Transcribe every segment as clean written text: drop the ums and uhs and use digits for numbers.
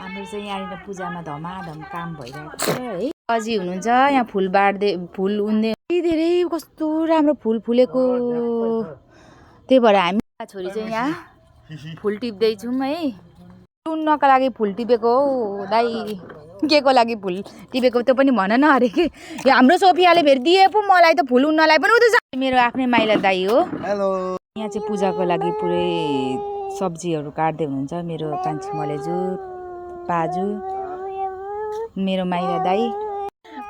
हाम्रो चाहिँ यहाँनिर पूजामा धमाधम काम भइरहेको छ है। अजी हुनुहुन्छ यहाँ फुल बाँड्दै फुल उन्ने धेरै कस्तो राम्रो फुल फुलेको। त्यही भएर हामी छोरी चाहिँ यहाँ फुल टिप्दैछौँ है। उन्नको लागि फुल टिपेको हौ दाइ, के को लागि फुल टिपेको त्यो पनि भन न अरे के। यो हाम्रो सोफियाले फेरि दिए पो मलाई त फुल उन्नलाई पनि उता मेरो आफ्नै माइला दाइ हो। हेलो। यहाँ चाहिँ पूजाको लागि पुरै सब्जीहरू काट्दै हुनुहुन्छ मेरो कान्छी मलेजु पाजु मेरो माइला दाइ।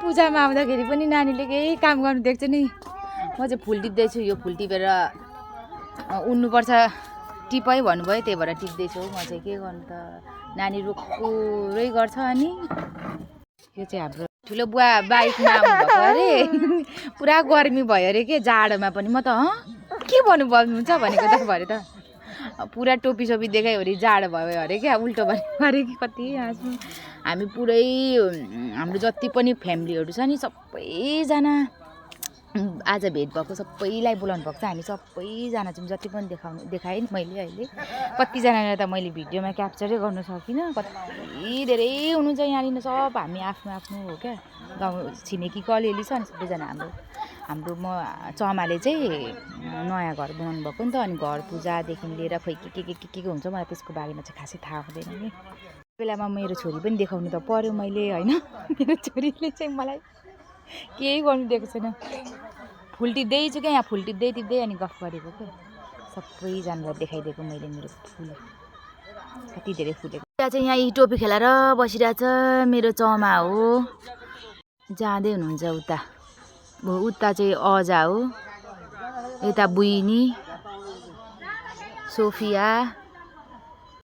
पूजामा आउँदाखेरि पनि नानीले केही काम गर्नु देख्छ नि। म चाहिँ फुल टिप्दैछु। यो फुल टिपेर उन्नुपर्छ टिपै भन्नुभयो, त्यही भएर टिप्दैछु। म चाहिँ के गर्नु त, नानी रुखुरै गर्छ। अनि यो चाहिँ हाम्रो ठुलो बुवा बाइकमा आउनुभएको अरे। पुरा गर्मी भयो अरे के जाडोमा पनि। म त के भन्नुहुन्छ भनेको त भरे त पुरा टोपी सोपी देखायो अरे जाडो भयो अरे क्या, उल्टो भनेको अरे कि। कति हाँस्नु। हामी पुरै हाम्रो जति पनि फ्यामिलीहरू छ नि सबैजना आज भेट भएको सबैलाई बोलाउनु भएको छ। हामी सबैजना चाहिँ जति पनि देखाएँ नि मैले अहिले। कतिजनालाई त मैले भिडियोमा क्याप्चरै गर्न सकिनँ। कति धेरै हुनुहुन्छ यहाँनिर। सब हामी आफ्नो आफ्नो हो क्या, गाउँ छिमेकीको अलिअलि छ। अनि सबैजना हाम्रो म चमाले चाहिँ नयाँ घर बनाउनु भएको नि त। अनि घर पूजादेखि लिएर खोइ के हुन्छ, मलाई त्यसको बारेमा चाहिँ खासै थाहा हुँदैन नि। बेलामा मेरो छोरी पनि देखाउनु त पर्यो मैले होइन। मेरो छोरीले चाहिँ मलाई केही गर्नु दिएको छैन। फुल टिप्दैछु क्या, यहाँ फुल टिप्दै अनि गफ गरेको क्या। सबैजनालाई देखाइदिएको मैले मेरो फुल कति धेरै फुलेको। त्यहाँ चाहिँ यहाँ टोपी खेलाएर बसिरहेछ मेरो चमा हो। जाँदै हुनुहुन्छ उता। उता चाहिँ अजा हो, यता बुइनी सोफिया